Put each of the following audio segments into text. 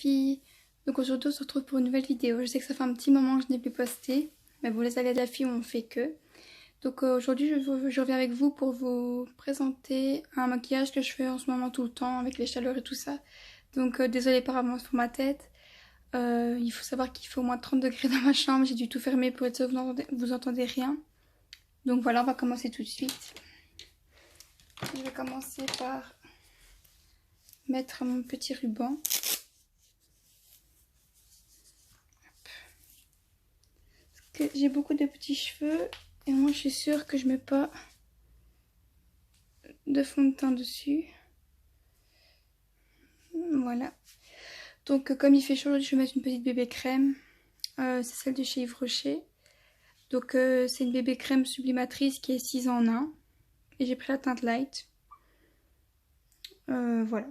filles, donc aujourd'hui on se retrouve pour une nouvelle vidéo. Je sais que ça fait un petit moment que je n'ai plus posté, mais bon les aléas de la fille on fait que. Donc aujourd'hui je reviens avec vous pour vous présenter un maquillage que je fais en ce moment tout le temps avec les chaleurs et tout ça. Donc désolée par avance pour ma tête. Il faut savoir qu'il fait au moins 30 degrés dans ma chambre, j'ai dû tout fermer pour être sûr que vous entendez rien. Donc voilà, on va commencer tout de suite. Je vais commencer par mettre mon petit ruban. Parce que j'ai beaucoup de petits cheveux et moi je suis sûre que je mets pas de fond de teint dessus. Voilà. Donc comme il fait chaud aujourd'hui, je vais mettre une petite bébé crème. C'est celle de chez Yves Rocher. Donc c'est une bébé crème sublimatrice qui est 6 en 1. Et j'ai pris la teinte light. Voilà.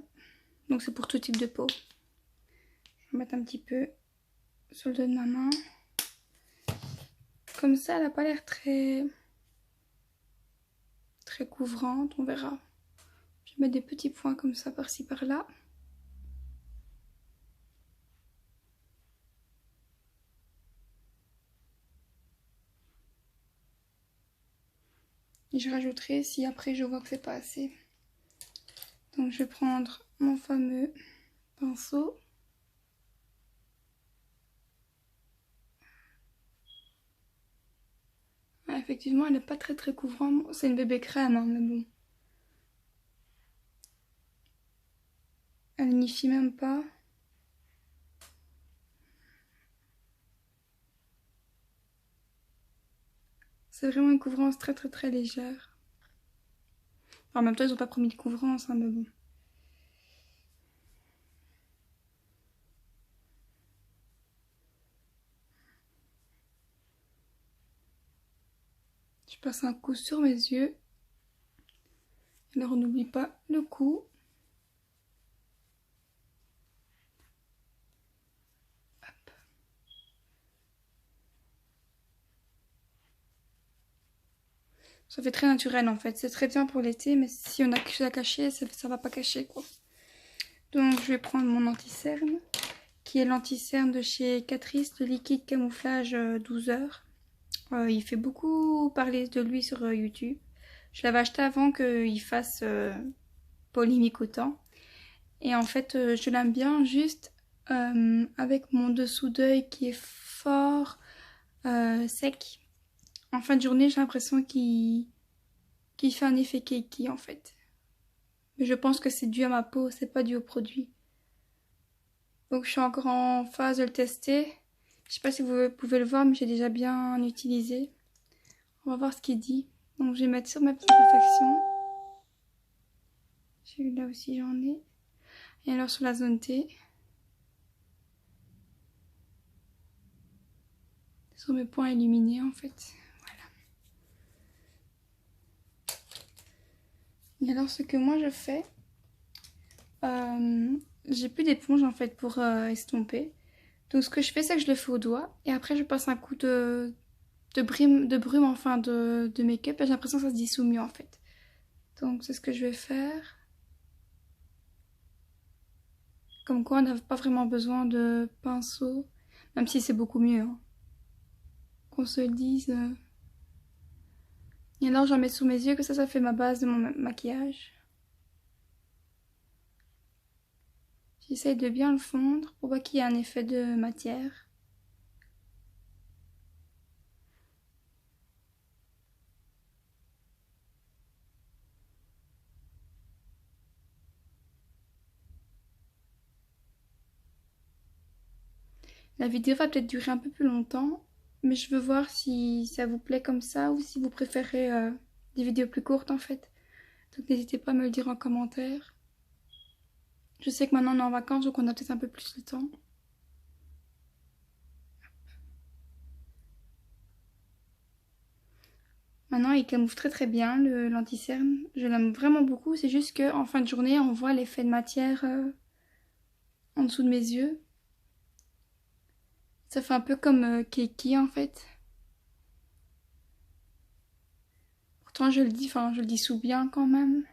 Donc c'est pour tout type de peau. Je vais mettre un petit peu sur le dos de ma main. Comme ça, elle n'a pas l'air très couvrante, on verra. Je vais mettre des petits points comme ça par-ci par-là. Et je rajouterai si après je vois que c'est pas assez. Donc je vais prendre mon fameux pinceau. Ah, effectivement, elle n'est pas très couvrante. C'est une bébé crème, hein, mais bon. Elle unifie même pas. C'est vraiment une couvrance très légère. Enfin, en même temps, ils n'ont pas promis de couvrance, hein, mais bon. Je passe un coup sur mes yeux. Alors, on n'oublie pas le cou. Hop. Ça fait très naturel en fait. C'est très bien pour l'été, mais si on a quelque chose à cacher, ça va pas cacher quoi. Donc, je vais prendre mon anti-cerne, qui est l'anti-cerne de chez Catrice, le liquide camouflage 12 heures. Il fait beaucoup parler de lui sur YouTube. Je l'avais acheté avant qu'il fasse polémique autant. Et en fait, je l'aime bien juste avec mon dessous d'œil qui est fort sec. En fin de journée, j'ai l'impression qu'il fait un effet cakey en fait. Mais je pense que c'est dû à ma peau, c'est pas dû au produit. Donc je suis encore en phase de le tester. Je sais pas si vous pouvez le voir, mais j'ai déjà bien utilisé. On va voir ce qu'il dit. Donc je vais mettre sur ma petite imperfection. Celui-là aussi j'en ai. Et alors sur la zone T. Sur mes points illuminés en fait. Voilà. Et alors ce que moi je fais, j'ai plus d'éponge en fait pour estomper. Donc ce que je fais, c'est que je le fais au doigt. Et après je passe un coup de brume enfin de make-up. Et j'ai l'impression que ça se dissout mieux en fait. Donc c'est ce que je vais faire. Comme quoi on n'a pas vraiment besoin de pinceau. Même si c'est beaucoup mieux. Hein. Qu'on se le dise. Et alors j'en mets sous mes yeux, que ça fait ma base de mon maquillage. J'essaye de bien le fondre pour pas qu'il y ait un effet de matière. La vidéo va peut-être durer un peu plus longtemps, mais je veux voir si ça vous plaît comme ça ou si vous préférez des vidéos plus courtes en fait. Donc n'hésitez pas à me le dire en commentaire. Je sais que maintenant on est en vacances donc on a peut-être un peu plus de temps. Maintenant il camoufle très bien l'anti-cerne. Je l'aime vraiment beaucoup, c'est juste qu'en fin de journée on voit l'effet de matière en dessous de mes yeux. Ça fait un peu comme Keki en fait. Pourtant je le dissous bien quand même.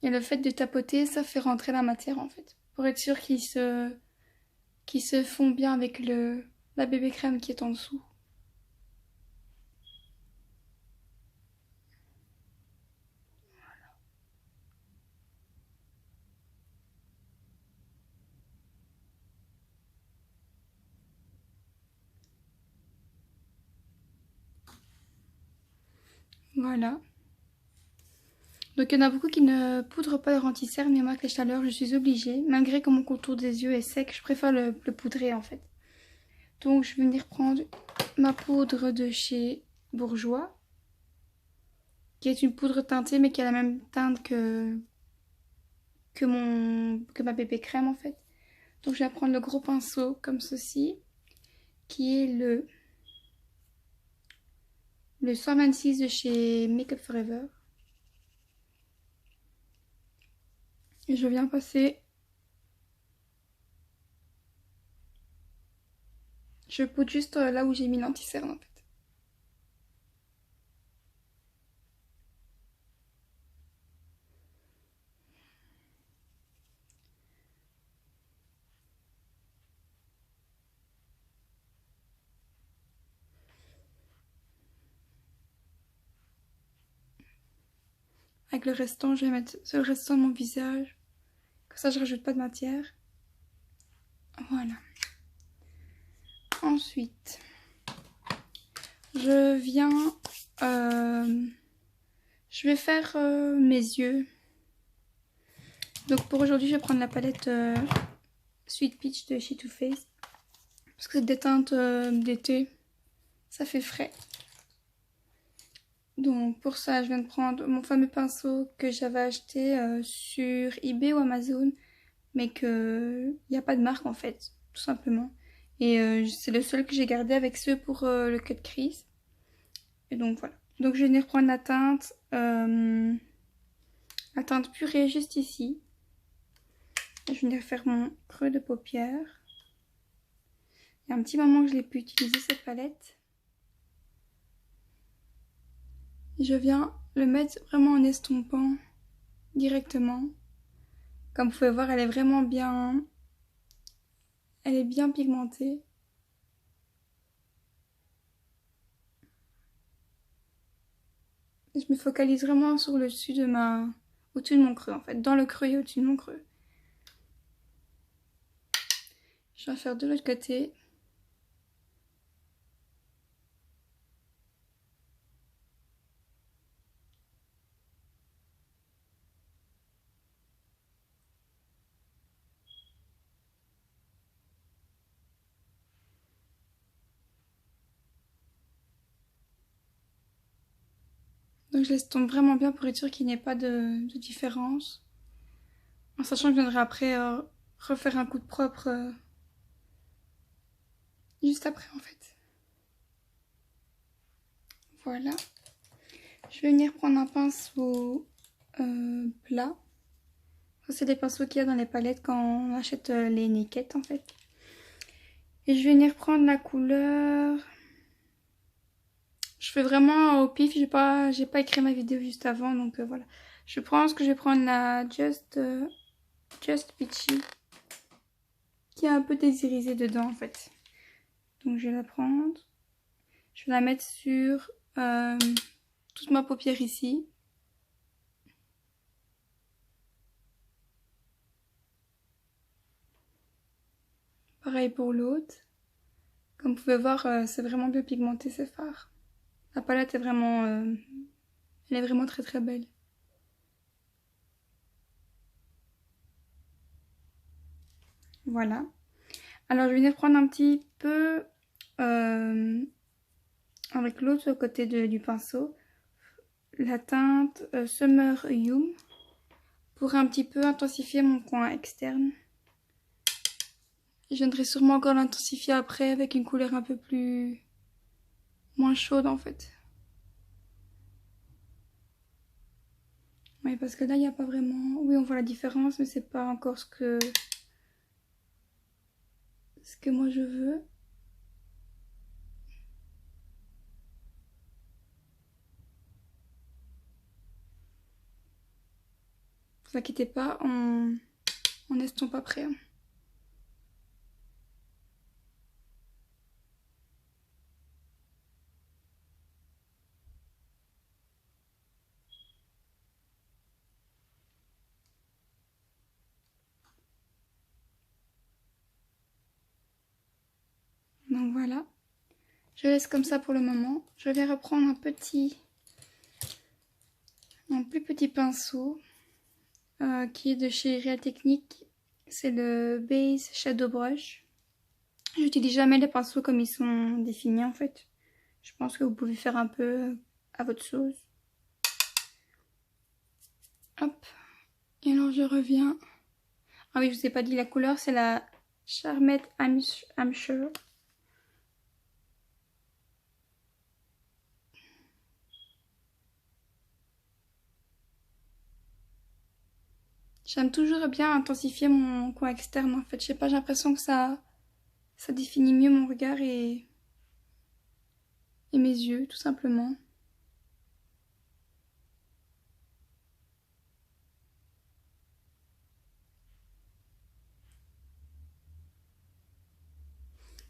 Et le fait de tapoter, ça fait rentrer la matière en fait. Pour être sûr qu'il se fond bien avec la bébé crème qui est en dessous. Voilà. Donc il y en a beaucoup qui ne poudrent pas leur anti-cerne, mais moi avec les chaleurs je suis obligée. Malgré que mon contour des yeux est sec, je préfère le poudrer en fait. Donc je vais venir prendre ma poudre de chez Bourjois, qui est une poudre teintée mais qui a la même teinte que ma bébé crème en fait. Donc je vais prendre le gros pinceau comme ceci, qui est le 126 de chez Make Up Forever. Et je viens passer. Je poudre juste là où j'ai mis l'anti-cerne en fait. Avec le restant, je vais mettre sur le restant de mon visage. Comme ça, je rajoute pas de matière. Voilà. Ensuite, je viens... je vais faire mes yeux. Donc pour aujourd'hui, je vais prendre la palette Sweet Peach de She Too Faced. Parce que c'est des teintes d'été. Ça fait frais. Donc pour ça, je viens de prendre mon fameux pinceau que j'avais acheté sur eBay ou Amazon. Mais qu'il n'y a pas de marque en fait, tout simplement. Et c'est le seul que j'ai gardé avec ceux pour le cut crease. Et donc voilà. Donc je vais venir prendre la teinte purée juste ici. Je vais venir faire mon creux de paupière. Il y a un petit moment que je n'ai pu utiliser cette palette. Et je viens le mettre vraiment en estompant directement. Comme vous pouvez voir, elle est vraiment bien... Elle est bien pigmentée. Je me focalise vraiment sur le dessus de au-dessus de mon creux en fait, dans le creux et au-dessus de mon creux. Je vais faire de l'autre côté. Donc je laisse tomber vraiment bien pour être sûr qu'il n'y ait pas de différence. En sachant que je viendrai après refaire un coup de propre juste après en fait. Voilà. Je vais venir prendre un pinceau plat. Ça c'est les pinceaux qu'il y a dans les palettes quand on achète les Naked en fait. Et je vais venir prendre la couleur... Je fais vraiment au pif, j'ai pas écrit ma vidéo juste avant, donc voilà. Je pense que je vais prendre la Just Peachy, qui est un peu désirisée dedans en fait. Donc je vais la prendre. Je vais la mettre sur toute ma paupière ici. Pareil pour l'autre. Comme vous pouvez voir, c'est vraiment bien pigmenté ces fards. La palette est vraiment... elle est vraiment très très belle. Voilà. Alors je vais venir prendre un petit peu avec l'autre côté du pinceau la teinte Summer Yum pour un petit peu intensifier mon coin externe. Je viendrai sûrement encore l'intensifier après avec une couleur un peu plus... moins chaude en fait. Oui, parce que là il n'y a pas vraiment... Oui, on voit la différence, mais c'est pas encore ce que moi je veux. vous inquiétez pas, on n'estompe après. Donc voilà, je laisse comme ça pour le moment. Je vais reprendre un plus petit pinceau qui est de chez Real Technique. C'est le Base Shadow Brush. J'utilise jamais les pinceaux comme ils sont définis en fait. Je pense que vous pouvez faire un peu à votre sauce. Hop. Et alors je reviens. Ah oui, je vous ai pas dit la couleur, c'est la Charmette Hampshire. J'aime toujours bien intensifier mon coin externe en fait. Je sais pas, j'ai l'impression que ça définit mieux mon regard et mes yeux tout simplement.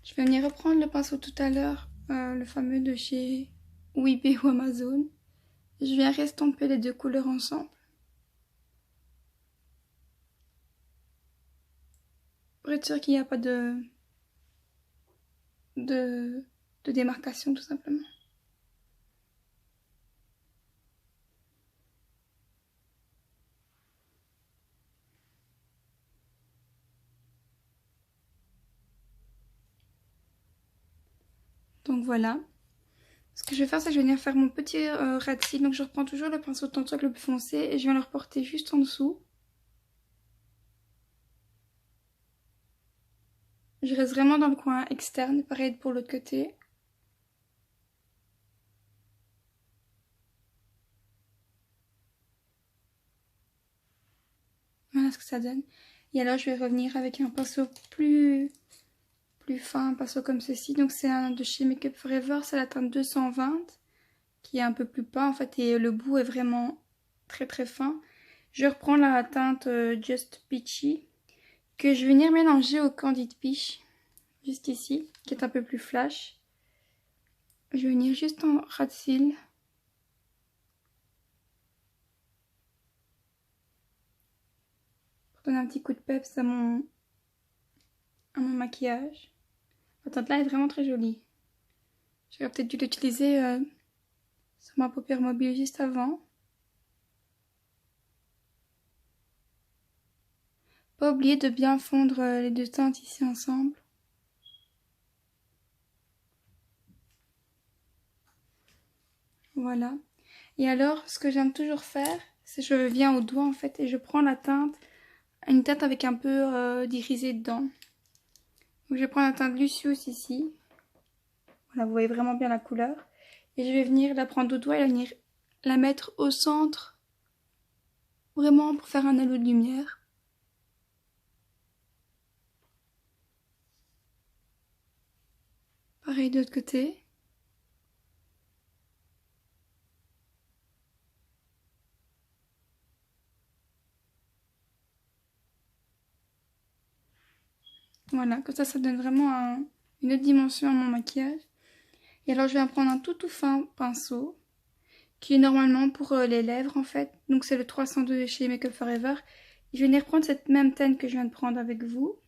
Je vais venir reprendre le pinceau tout à l'heure, le fameux de chez eBay ou Amazon. Je viens restomper les deux couleurs ensemble. Pour être sûr qu'il n'y a pas de démarcation tout simplement. Donc voilà. Ce que je vais faire, c'est que je vais venir faire mon petit ras de cils. Donc je reprends toujours le pinceau de Tantoc le plus foncé et je viens le reporter juste en dessous. Je reste vraiment dans le coin externe, pareil pour l'autre côté. Voilà ce que ça donne. Et alors je vais revenir avec un pinceau plus fin, un pinceau comme ceci. Donc c'est un de chez Make Up Forever, c'est la teinte 220 qui est un peu plus peint en fait et le bout est vraiment très très fin. Je reprends la teinte Just Peachy que je vais venir mélanger au Candid Peach, juste ici, qui est un peu plus flash. Je vais venir juste en ras de cils. Pour donner un petit coup de peps à mon maquillage. La teinte là est vraiment très jolie. J'aurais peut-être dû l'utiliser sur ma paupière mobile juste avant. Pas oublier de bien fondre les deux teintes ici ensemble. Voilà. Et alors, ce que j'aime toujours faire, c'est que je viens au doigt en fait et je prends la teinte, une teinte avec un peu d'irisé dedans. Donc je prends la teinte Lucius ici. Voilà, vous voyez vraiment bien la couleur. Et je vais venir la prendre au doigt et venir la mettre au centre. Vraiment pour faire un halo de lumière. Pareil de l'autre côté. Voilà, comme ça donne vraiment une autre dimension à mon maquillage. Et alors je vais prendre un tout fin pinceau, qui est normalement pour les lèvres en fait. Donc c'est le 302 de chez Make Up Forever. Et je vais venir prendre cette même teinte que je viens de prendre avec vous,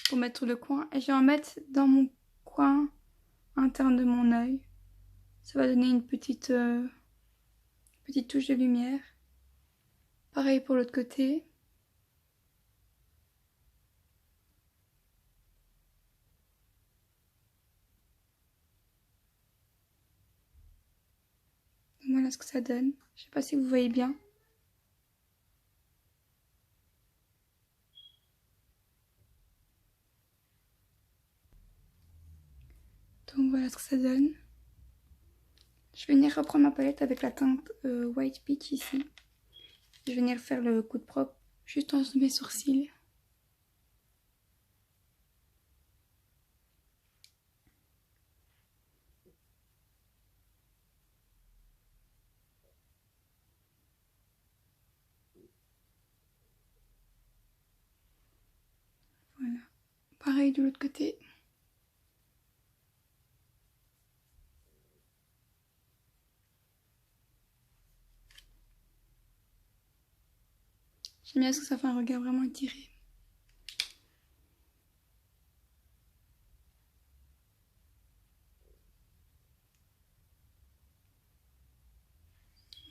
pour mettre le coin. Et je vais en mettre dans mon coin interne de mon œil. Ça va donner une petite touche de lumière. Pareil pour l'autre côté. Voilà ce que ça donne. Je sais pas si vous voyez bien. Donc voilà ce que ça donne. Je vais venir reprendre ma palette avec la teinte White Peach ici. Je vais venir faire le coup de propre juste en dessous de mes sourcils. pareil de l'autre côté. J'aime bien parce que ça fait un regard vraiment étiré.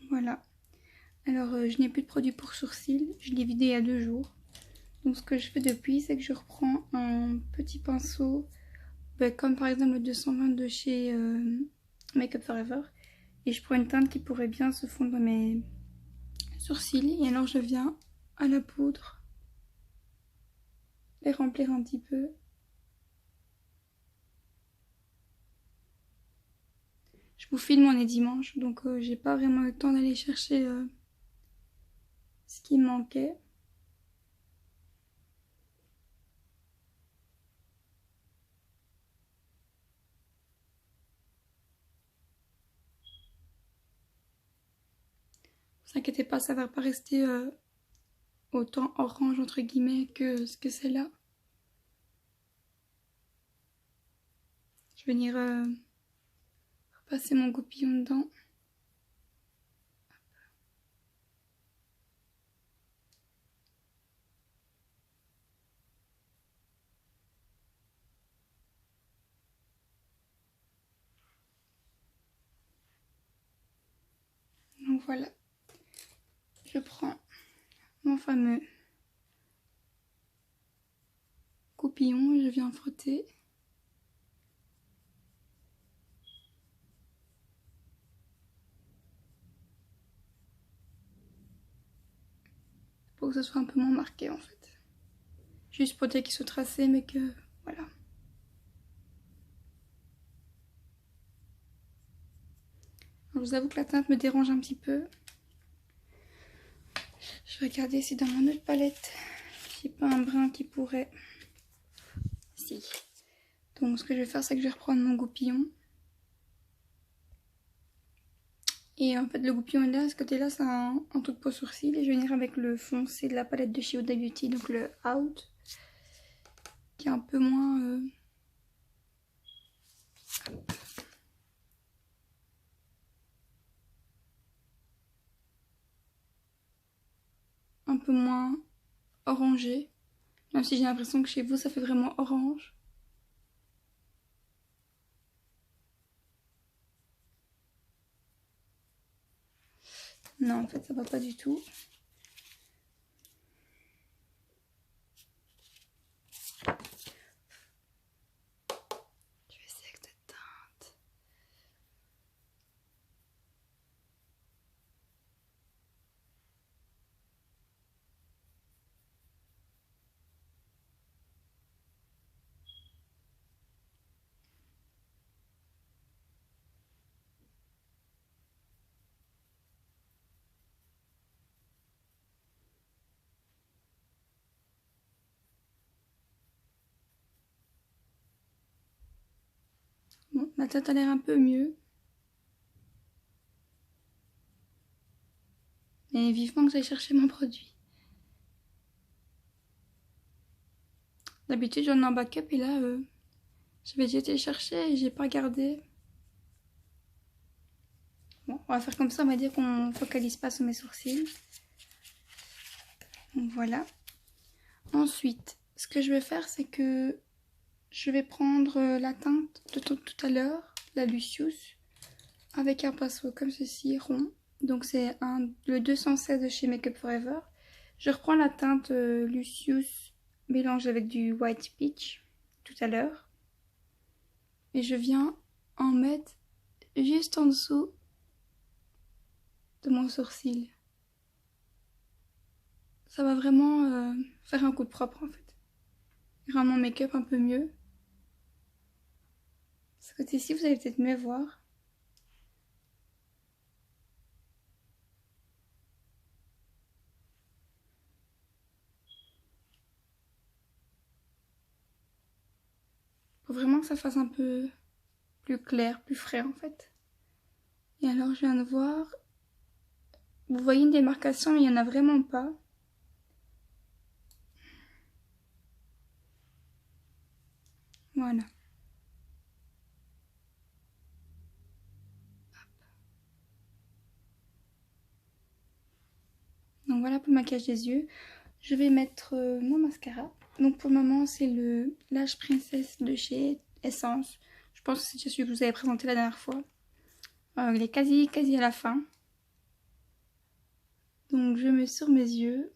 Voilà. Alors, je n'ai plus de produit pour sourcils. Je l'ai vidé il y a 2 jours. Donc, ce que je fais depuis, c'est que je reprends un petit pinceau, comme par exemple le 220 de chez Make Up Forever. Et je prends une teinte qui pourrait bien se fondre dans mes sourcils. Et alors, je viens à la poudre les remplir un petit peu. Je vous filme, on est dimanche, donc j'ai pas vraiment le temps d'aller chercher ce qui me manquait. Ne vous inquiétez pas, ça va pas rester autant orange entre guillemets que ce que c'est là. Je vais venir repasser mon goupillon dedans. Donc voilà, je prends mon fameux goupillon et je viens frotter. Pour que ce soit un peu moins marqué en fait. Juste pour dire qu'il soit tracé mais que voilà. Alors, je vous avoue que la teinte me dérange un petit peu. Je vais regarder si dans mon autre palette, j'ai pas un brin qui pourrait... Si. Donc ce que je vais faire, c'est que je vais reprendre mon goupillon. Et en fait, le goupillon est là, ce côté-là, c'est un truc pour sourcils. Et je vais venir avec le foncé de la palette de chez Huda Beauty, donc le Out, qui est un peu moins... un peu moins orangé. Même si j'ai l'impression que chez vous, ça fait vraiment orange. Non, en fait, ça va pas du tout. Je vais essayer avec cette teinte. Bon, ma tête a l'air un peu mieux. Mais vivement que j'aille chercher mon produit. D'habitude, j'en ai un backup et là, j'avais déjà été chercher et j'ai pas gardé. Bon, on va faire comme ça, on va dire qu'on focalise pas sur mes sourcils. Donc voilà. Ensuite, ce que je vais faire, c'est que je vais prendre la teinte de tout à l'heure, la Lucius, avec un pinceau comme ceci, rond. Donc c'est le 216 de chez Make Up Forever. Je reprends la teinte Lucius mélangée avec du White Peach tout à l'heure. Et je viens en mettre juste en dessous de mon sourcil. Ça va vraiment faire un coup de propre en fait. Il rend mon make-up un peu mieux. Ce côté-ci, vous allez peut-être mieux voir. Faut vraiment que ça fasse un peu plus clair, plus frais en fait. Et alors je viens de voir, vous voyez une démarcation mais il n'y en a vraiment pas. Voilà. Donc voilà pour le maquillage des yeux. Je vais mettre mon mascara. Donc pour le moment c'est le Lash Princess de chez Essence. Je pense que c'est celui que je vous avais présenté la dernière fois. Il est quasi à la fin. Donc je mets sur mes yeux.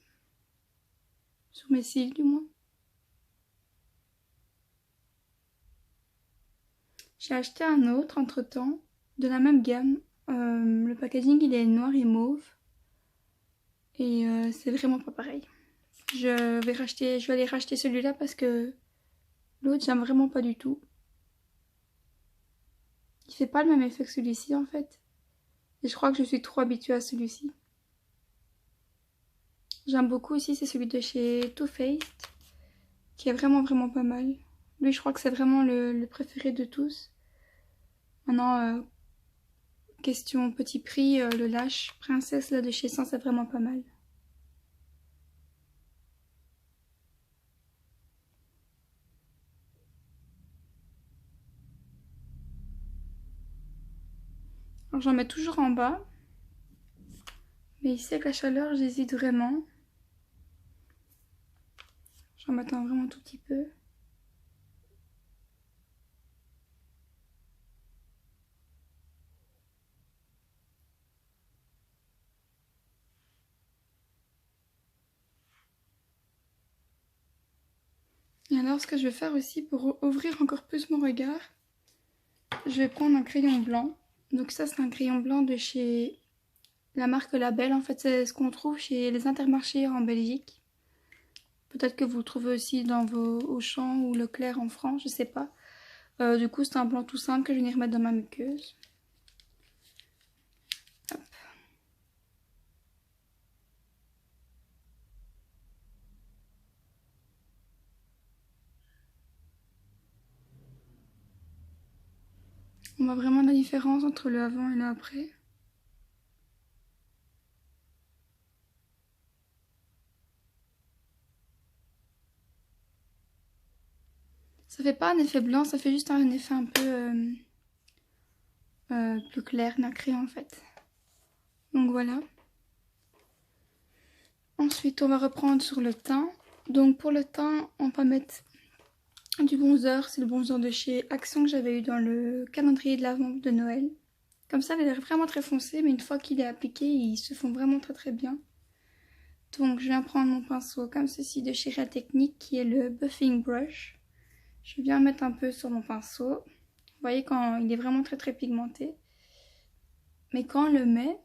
Sur mes cils du moins. J'ai acheté un autre entre temps. De la même gamme. Le packaging il est noir et mauve. Et c'est vraiment pas pareil. Je vais aller racheter celui-là parce que l'autre j'aime vraiment pas du tout. Il fait pas le même effet que celui-ci en fait. Et je crois que je suis trop habituée à celui-ci. J'aime beaucoup aussi, c'est celui de chez Too Faced. Qui est vraiment pas mal. Lui je crois que c'est vraiment le préféré de tous. Maintenant, question petit prix, le Lash Princess là, de chez Essence c'est vraiment pas mal. Alors j'en mets toujours en bas. Mais ici avec la chaleur j'hésite vraiment. J'en mets un vraiment tout petit peu. Et alors ce que je vais faire aussi pour ouvrir encore plus mon regard, je vais prendre un crayon blanc. Donc ça c'est un crayon blanc de chez la marque Label. En fait c'est ce qu'on trouve chez les Intermarchés en Belgique. Peut-être que vous le trouvez aussi dans vos Auchan ou Leclerc en France, je sais pas. Du coup c'est un blanc tout simple que je vais venir mettre dans ma muqueuse. Hop. On voit vraiment la différence entre le avant et le après. Ça fait pas un effet blanc, ça fait juste un effet un peu plus clair, nacré en fait. Donc voilà. Ensuite on va reprendre sur le teint. Donc pour le teint on va mettre du bronzer. C'est le bronzer de chez Action que j'avais eu dans le calendrier de l'Avent de Noël. Comme ça il a l'air vraiment très foncé, mais une fois qu'il est appliqué il se fond vraiment très bien. Donc je viens prendre mon pinceau comme ceci de chez Real Technique qui est le Buffing Brush. Je viens mettre un peu sur mon pinceau. Vous voyez quand il est vraiment très pigmenté. Mais quand on le met,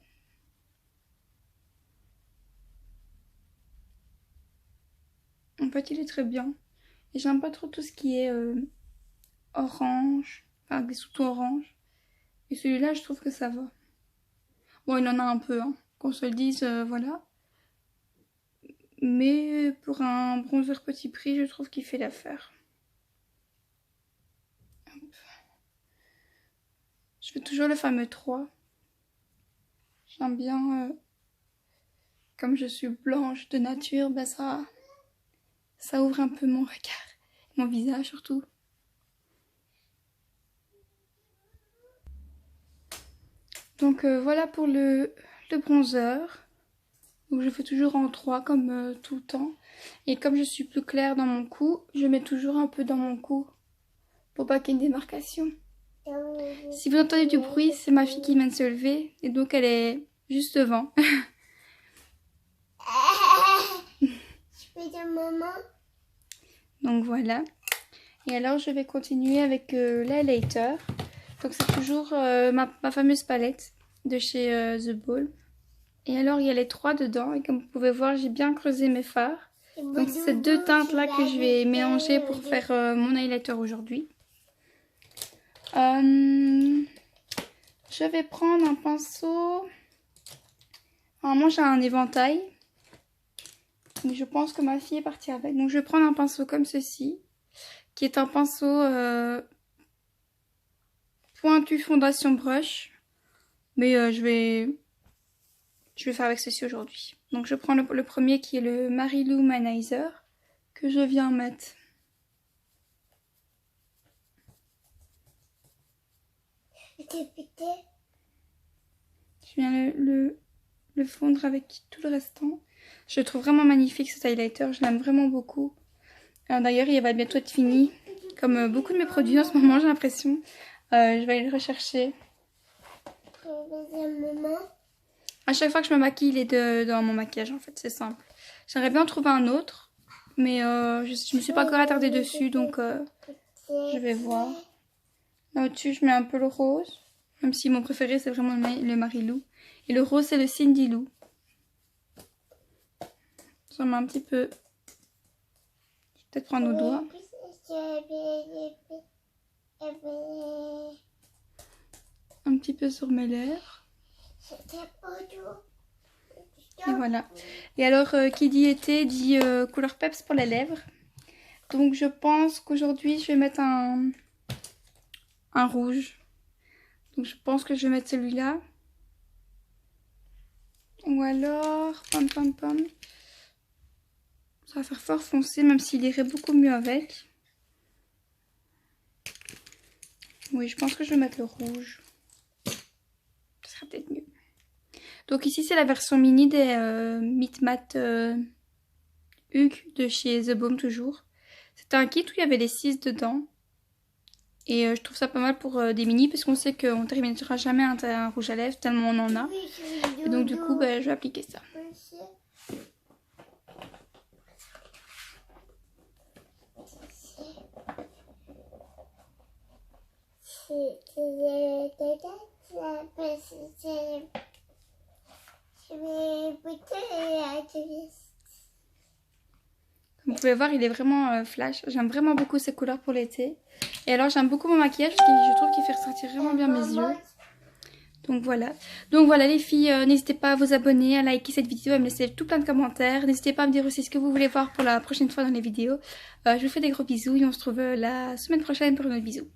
en fait il est très bien. Et j'aime pas trop tout ce qui est orange, enfin des sous-tons orange. Et celui-là je trouve que ça va. Bon il en a un peu, hein, qu'on se le dise, voilà. Mais pour un bronzer petit prix je trouve qu'il fait l'affaire. Je fais toujours le fameux 3. J'aime bien, comme je suis blanche de nature, bah ça ouvre un peu mon regard, mon visage surtout. Donc voilà pour le bronzer. Donc je fais toujours en 3 comme tout le temps. Et comme je suis plus claire dans mon cou, je mets toujours un peu dans mon cou pour pas qu'il y ait une démarcation. Si vous entendez du bruit, c'est ma fille qui vient de se lever et donc elle est juste devant. Je peux dire maman? Donc voilà. Et alors je vais continuer avec l'highlighter. Donc c'est toujours ma fameuse palette de chez The Ball. Et alors il y a les 3 dedans et comme vous pouvez voir j'ai bien creusé mes fards. Donc c'est ces 2 teintes là que je vais mélanger pour faire mon highlighter aujourd'hui. Je vais prendre un pinceau. Normalement j'ai un éventail. Mais je pense que ma fille est partie avec. Donc je vais prendre un pinceau comme ceci. Qui est un pinceau pointu fondation brush. Mais je vais faire avec ceci aujourd'hui. Donc je prends le premier qui est le Mary Lou Manizer. Que je viens mettre Je viens le fondre avec tout le restant. Je le trouve vraiment magnifique ce highlighter, je l'aime vraiment beaucoup. D'ailleurs il va bientôt être fini, comme beaucoup de mes produits en ce moment j'ai l'impression. Je vais aller le rechercher. À chaque fois que je me maquille, il est dans mon maquillage en fait, c'est simple. J'aimerais bien en trouver un autre, mais je me suis pas encore attardée dessus, donc je vais voir. Là au-dessus, je mets un peu le rose, même si mon préféré c'est vraiment le Marilou. Et le rose c'est le Cindy Lou. J'en mets un petit peu. Je vais peut-être prendre au doigt. Un petit peu sur mes lèvres. Et voilà. Et alors, qui dit été dit couleur peps pour les lèvres. Donc je pense qu'aujourd'hui je vais mettre un rouge. Donc je pense que je vais mettre celui-là. Ou alors, pam pam pam. Ça va faire fort foncé, même s'il irait beaucoup mieux avec. Oui, je pense que je vais mettre le rouge. Ça sera peut-être mieux. Donc ici, c'est la version mini des Meet Matte Hugues de chez The Baume toujours. C'était un kit où il y avait les 6 dedans. Et je trouve ça pas mal pour des mini parce qu'on sait qu'on ne terminera jamais un rouge à lèvres tellement on en a. Et donc du coup, je vais appliquer ça. Comme vous pouvez voir, il est vraiment flash. J'aime vraiment beaucoup ces couleurs pour l'été. Et alors, j'aime beaucoup mon maquillage parce que je trouve qu'il fait ressortir vraiment bien mes yeux. Donc voilà. Donc voilà les filles, n'hésitez pas à vous abonner, à liker cette vidéo, à me laisser tout plein de commentaires. N'hésitez pas à me dire aussi ce que vous voulez voir pour la prochaine fois dans les vidéos. Je vous fais des gros bisous et on se retrouve la semaine prochaine pour un autre bisou.